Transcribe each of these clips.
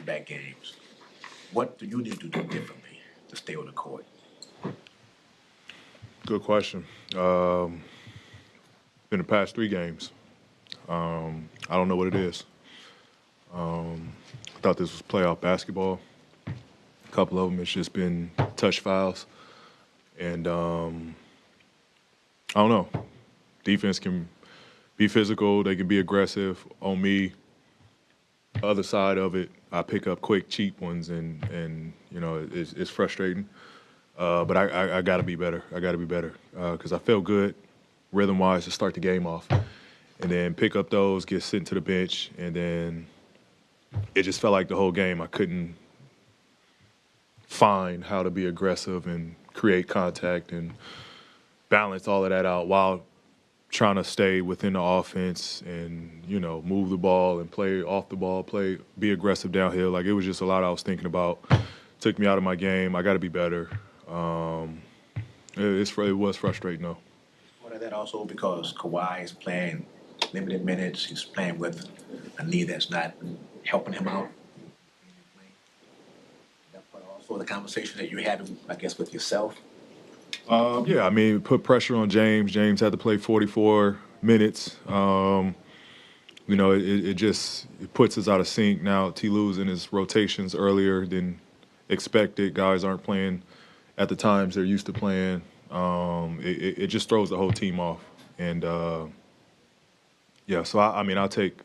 back-to-back games. What do you need to do differently to stay on the court? Good question. In the past 3 games, I don't know what it is. I thought this was playoff basketball. A couple of them, it's just been touch fouls. And I don't know. Defense can be physical. They can be aggressive on me. Other side of it, I pick up quick, cheap ones, and it's frustrating. But I got to be better. I got to be better because I felt good rhythm-wise to start the game off. And then pick up those, get sent to the bench, and then it just felt like the whole game I couldn't find how to be aggressive and create contact and balance all of that out while trying to stay within the offense and, move the ball and play off the ball, be aggressive downhill. Like, it was just a lot I was thinking about. Took me out of my game. I got to be better. It was frustrating, though. Part of that also because Kawhi is playing limited minutes. He's playing with a knee that's not helping him out. That part also the conversation that you're having, I guess, with yourself. Yeah, I mean, put pressure on James. James had to play 44 minutes. It puts us out of sync now. T-Lou's in his rotations earlier than expected. Guys aren't playing at the times they're used to playing. It just throws the whole team off. And so I'll take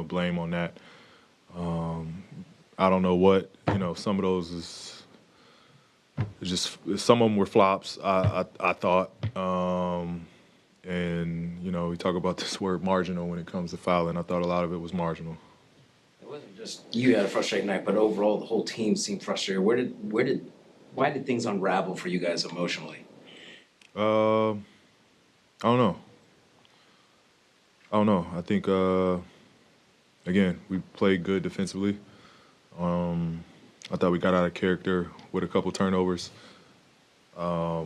blame on that. I don't know what some of those is. Just some of them were flops. I thought, and we talk about this word marginal when it comes to fouling. I thought a lot of it was marginal. It wasn't just you had a frustrating night, but overall the whole team seemed frustrated. Why did things unravel for you guys emotionally? I don't know. I think again we played good defensively. I thought we got out of character with a couple turnovers. But,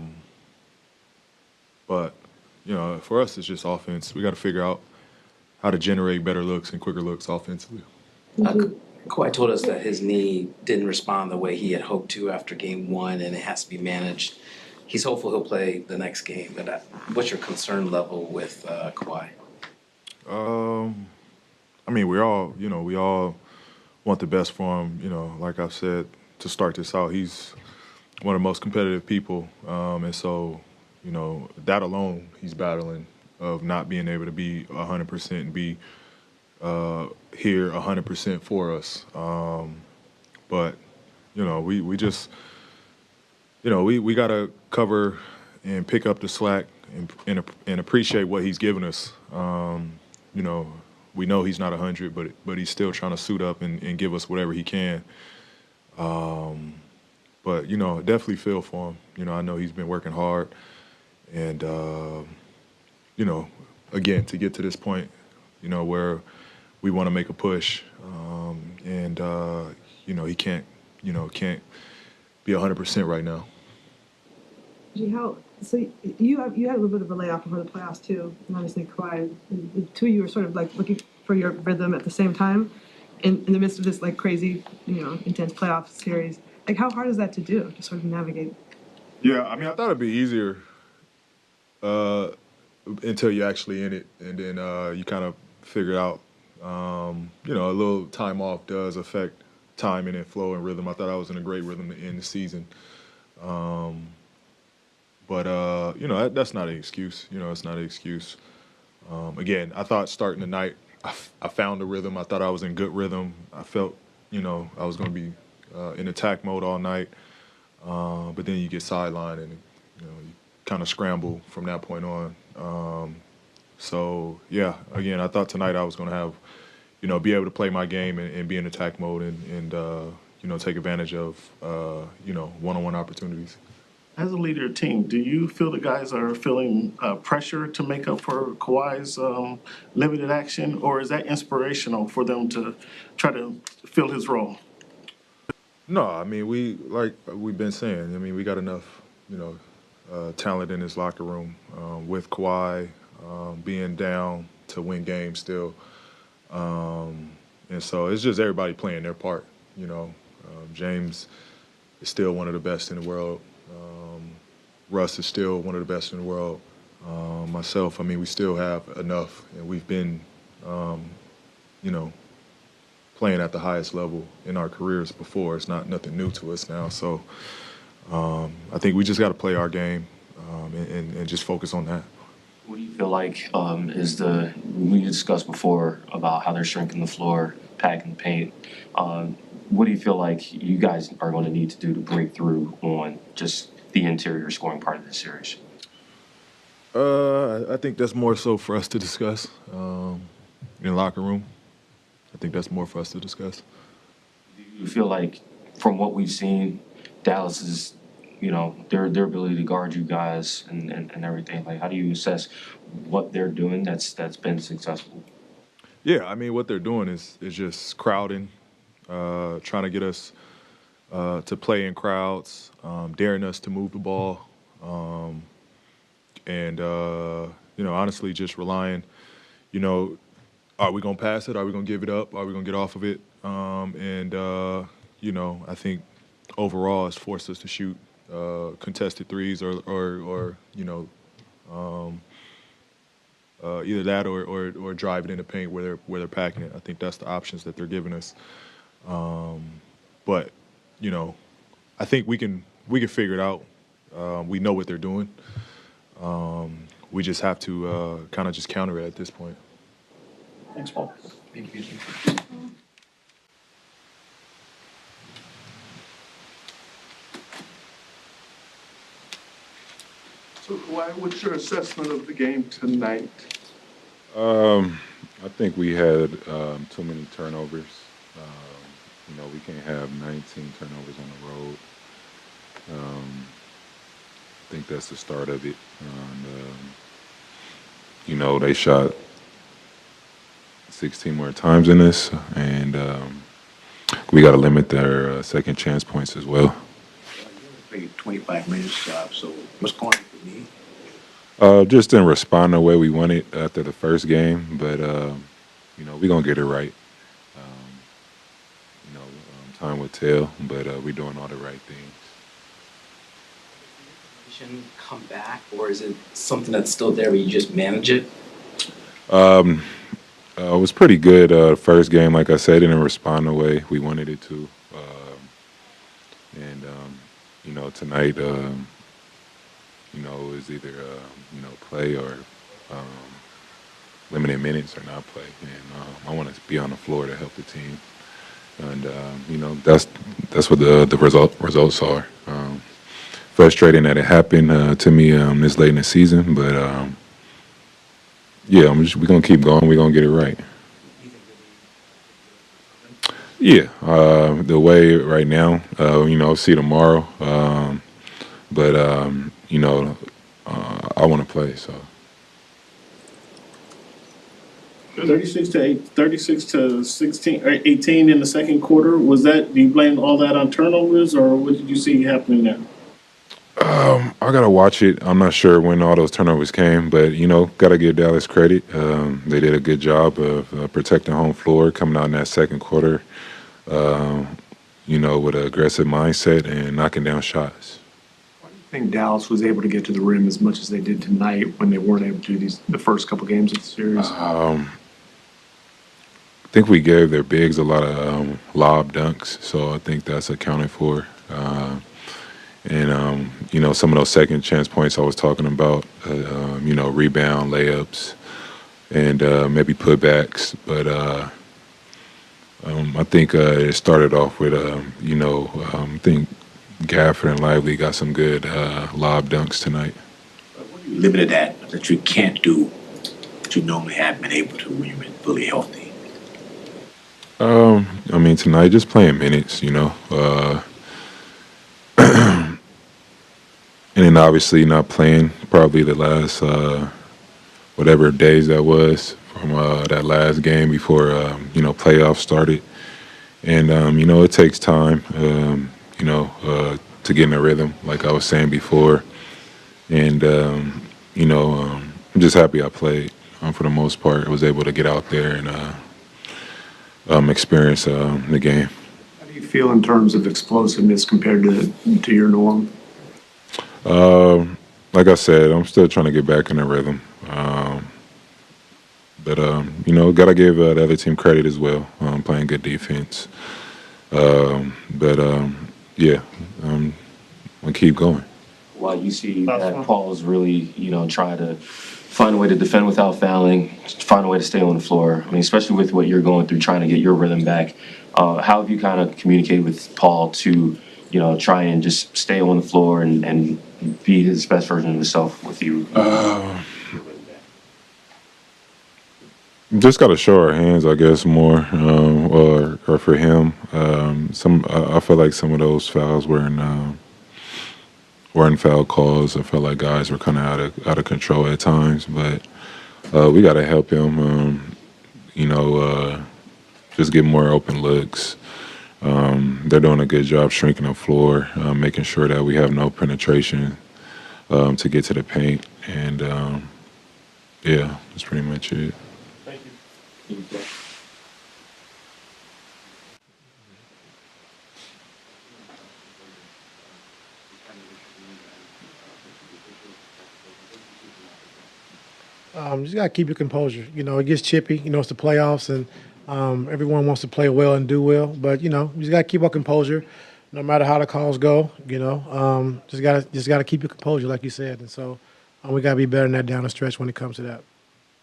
for us, it's just offense. We got to figure out how to generate better looks and quicker looks offensively. Kawhi told us that his knee didn't respond the way he had hoped to after game 1, and it has to be managed. He's hopeful he'll play the next game. But what's your concern level with Kawhi? We all want the best for him. Like I've said to start this out, he's one of the most competitive people, and so that alone he's battling of not being able to be 100% and be here 100% for us. But we just we gotta cover and pick up the slack and appreciate what he's given us. We know he's not 100, but he's still trying to suit up and give us whatever he can. But definitely feel for him. I know he's been working hard, and again to get to this point, where we want to make a push, and he can't be 100% right now. So you had a little bit of a layoff before the playoffs too, and obviously Kawhi. The two of you were sort of like looking for your rhythm at the same time, in the midst of this like crazy, intense playoff series. Like, how hard is that to do, to sort of navigate? Yeah, I thought it'd be easier until you're actually in it, and then you kind of figure it out. A little time off does affect timing and flow and rhythm. I thought I was in a great rhythm to end the season. But that's not an excuse. It's not an excuse. Again, I thought starting the night, I found a rhythm. I thought I was in good rhythm. I felt, I was going to be in attack mode all night. But then you get sidelined and, you kind of scramble from that point on. So, yeah, again, I thought tonight I was going to have, be able to play my game and be in attack mode and take advantage of, one-on-one opportunities. As a leader of the team, do you feel the guys are feeling pressure to make up for Kawhi's limited action, or is that inspirational for them to try to fill his role? No, we've been saying, we got enough, talent in this locker room with Kawhi being down to win games still. And so it's just everybody playing their part. You know, James is still one of the best in the world. Russ is still one of the best in the world. Myself, I mean, we still have enough, and we've been, you know, playing at the highest level in our careers before. It's not nothing new to us now. So I think we just got to play our game and just focus on that. What do you feel like we discussed before about how they're shrinking the floor, packing the paint. What do you feel like you guys are going to need to do to break through on just the interior scoring part of this series? I think that's more so for us to discuss in the locker room. I think that's more for us to discuss. Do you feel like, from what we've seen, Dallas is, their ability to guard you guys and everything? Like, how do you assess what they're doing that's been successful? Yeah, I mean, what they're doing is just crowding, trying to get us to play in crowds, daring us to move the ball, and honestly, just relying. Are we gonna pass it? Are we gonna give it up? Are we gonna get off of it? I think overall, it's forced us to shoot contested threes or either that or drive it in the paint where they're packing it. I think that's the options that they're giving us. But I think we can figure it out. We know what they're doing. We just have to kind of just counter it at this point. Thanks, Paul. Thank you. So, Kawhi, what's your assessment of the game tonight? I think we had too many turnovers. We can't have 19 turnovers on the road. I think that's the start of it. They shot 16 more times in this, and we got to limit their second chance points as well. Played 25 minutes, so what's going on for me? Just didn't respond the way we wanted after the first game, but we're going to get it right. Time will tell, but we're doing all the right things. Come back, or is it something that's still there but you just manage it? It was pretty good first game. Like I said, didn't respond the way we wanted it to. Tonight, it was either, play or limited minutes or not play. And I want to be on the floor to help the team. And, that's what the results are. Frustrating that it happened to me this late in the season, but we're going to keep going. We're going to get it right. Yeah, the way right now, I'll see tomorrow. But I want to play, so. 36 to 16 or 18 in the second quarter. Do you blame all that on turnovers, or what did you see happening there? I gotta watch it. I'm not sure when all those turnovers came, but gotta give Dallas credit. They did a good job of protecting home floor, coming out in that second quarter. With an aggressive mindset and knocking down shots. Why do you think Dallas was able to get to the rim as much as they did tonight when they weren't able to do the first couple games of the series? I think we gave their bigs a lot of lob dunks, so I think that's accounted for. Some of those second chance points I was talking about, rebound, layups, and maybe putbacks. But I think it started off with, I think Gafford and Lively got some good lob dunks tonight. What are you limited at that you can't do that you normally have been able to when you've been fully healthy? Tonight just playing minutes, and then obviously not playing probably the last whatever days that was from that last game before playoffs started. And it takes time to get in a rhythm, like I was saying before. And I'm just happy I played for the most part. I was able to get out there and experience the game. How do you feel in terms of explosiveness compared to your norm? Like I said, I'm still trying to get back in the rhythm. But gotta give the other team credit as well. Playing good defense. But yeah, I'll keep going. While you see that Paul is really, trying to find a way to defend without fouling, find a way to stay on the floor. I mean, especially with what you're going through, trying to get your rhythm back. How have you kind of communicated with Paul to, try and just stay on the floor and be his best version of himself with you? Just got to show our hands, I guess, more, or for him. I feel like some of those fouls weren't foul calls. I felt like guys were kind of out of control at times, but we got to help him. Just get more open looks. They're doing a good job shrinking the floor, making sure that we have no penetration to get to the paint, and yeah, that's pretty much it. Just gotta keep your composure. It gets chippy. It's the playoffs, and everyone wants to play well and do well. But you just gotta keep our composure, no matter how the calls go. Just gotta keep your composure, like you said. And so we gotta be better than that down the stretch when it comes to that.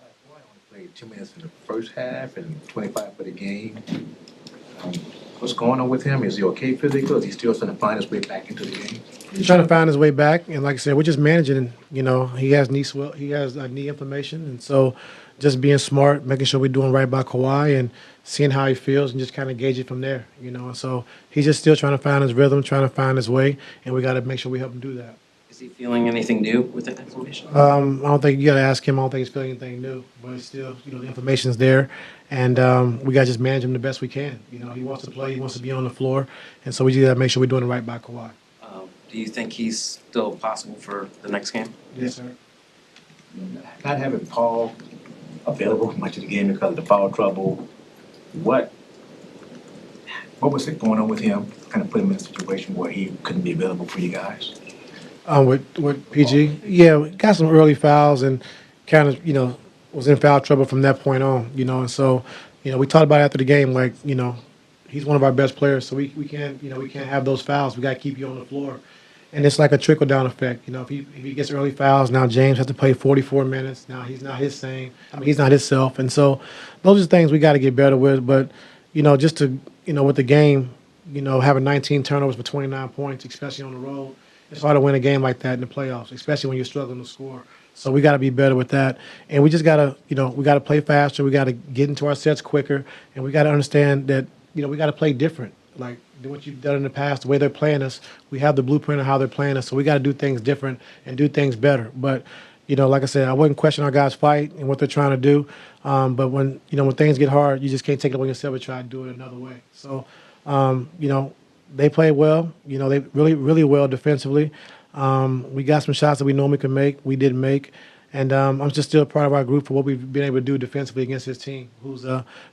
Kawhi only played 2 minutes in the first half and 25 for the game. What's going on with him? Is he okay physically? Or is he still trying to find his way back into the game? He's trying to find his way back, and like I said, we're just managing. He has he has knee inflammation, and so just being smart, making sure we're doing right by Kawhi, and seeing how he feels, and just kind of gauge it from there. And so he's just still trying to find his rhythm, trying to find his way, and we got to make sure we help him do that. Is he feeling anything new with that inflammation? I don't think you got to ask him. I don't think he's feeling anything new, but it's still, the information's there, and we got to just manage him the best we can. He wants to play, he wants to be on the floor, and so we just got to make sure we're doing it right by Kawhi. Do you think he's still possible for the next game? Yes, sir. Not having Paul available much of the game because of the foul trouble, what was it going on with him? Kind of put him in a situation where he couldn't be available for you guys? With PG, yeah, we got some early fouls and kind of, was in foul trouble from that point on, and so, we talked about it after the game, like, he's one of our best players, so we can't have those fouls. We got to keep you on the floor. And it's like a trickle down effect. If he gets early fouls, now James has to play 44 minutes. Now he's not he's not himself. And so those are things we got to get better with. But, just to, with the game, having 19 turnovers for 29 points, especially on the road, it's hard to win a game like that in the playoffs, especially when you're struggling to score. So we got to be better with that. And we just got to, we got to play faster. We got to get into our sets quicker. And we got to understand that, we got to play different. Like what you've done in the past, the way they're playing us, we have the blueprint of how they're playing us. So we got to do things different and do things better. But, like I said, I wouldn't question our guys' fight and what they're trying to do. But when things get hard, you just can't take it on yourself and try to do it another way. So, they played well. They really, really well defensively. We got some shots that we normally could make. We didn't make. And I'm just still proud of our group for what we've been able to do defensively against this team, who's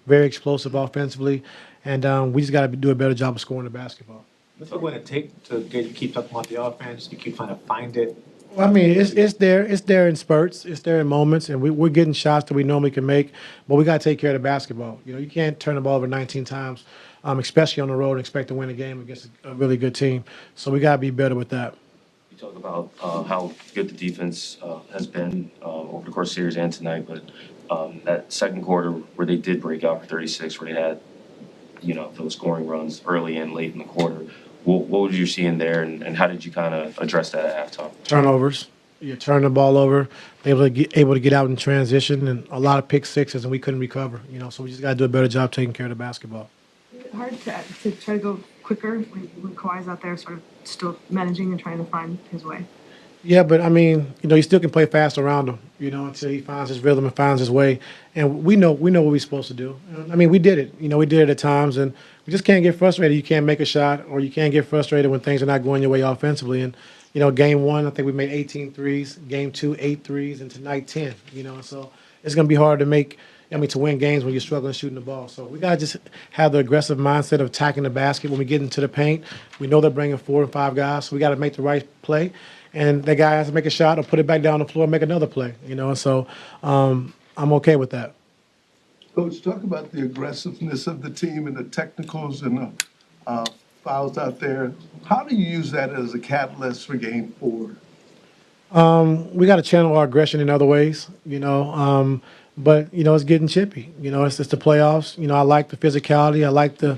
very explosive offensively. And we just got to do a better job of scoring the basketball. What's it going to take to get you keep talking about the offense? You keep trying to find it. Well, I mean, it's there. It's there in spurts. It's there in moments, and we're getting shots that we normally can make. But we got to take care of the basketball. You can't turn the ball over 19 times, especially on the road, and expect to win a game against a really good team. So we got to be better with that. You talk about how good the defense has been over the course of the series and tonight, but that second quarter where they did break out for 36, where they had those scoring runs early and late in the quarter. What was you seeing there, and how did you kind of address that at halftime? Turnovers. You turn the ball over, able to get out in transition, and a lot of pick sixes, and we couldn't recover. So we just got to do a better job taking care of the basketball. Hard to try to go quicker when Kawhi's out there, sort of still managing and trying to find his way. Yeah, but I mean, you still can play fast around him, until he finds his rhythm and finds his way. And we know what we're supposed to do. I mean, we did it. We did it at times, and we just can't get frustrated. You can't make a shot, or you can't get frustrated when things are not going your way offensively. And game one, I think we made 18 threes. Game two, 8 threes, and tonight 10. So it's gonna be hard to make. to win games when you're struggling shooting the ball. So we gotta just have the aggressive mindset of attacking the basket when we get into the paint. We know they're bringing 4 and 5 guys, so we got to make the right play, and that guy has to make a shot or put it back down the floor and make another play. And so I'm okay with that. Coach, talk about the aggressiveness of the team and the technicals and the fouls out there. How do you use that as a catalyst for Game 4? We got to channel our aggression in other ways, but it's getting chippy. It's just the playoffs. I like the physicality. I like the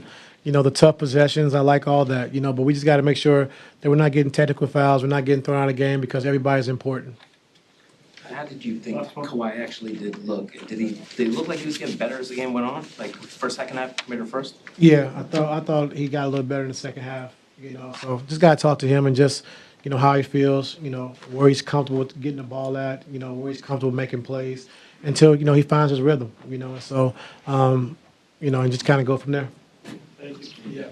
tough possessions. I like all that. But we just got to make sure that we're not getting technical fouls. We're not getting thrown out of the game because everybody's important. How did you think Kawhi actually did look? Did he look like he was getting better as the game went on? Like first, second half, compared to first? Yeah, I thought he got a little better in the second half. So just got to talk to him and just how he feels. Where he's comfortable with getting the ball at. Where he's comfortable making plays until he finds his rhythm. And so and just kind of go from there. Thank you. Yeah.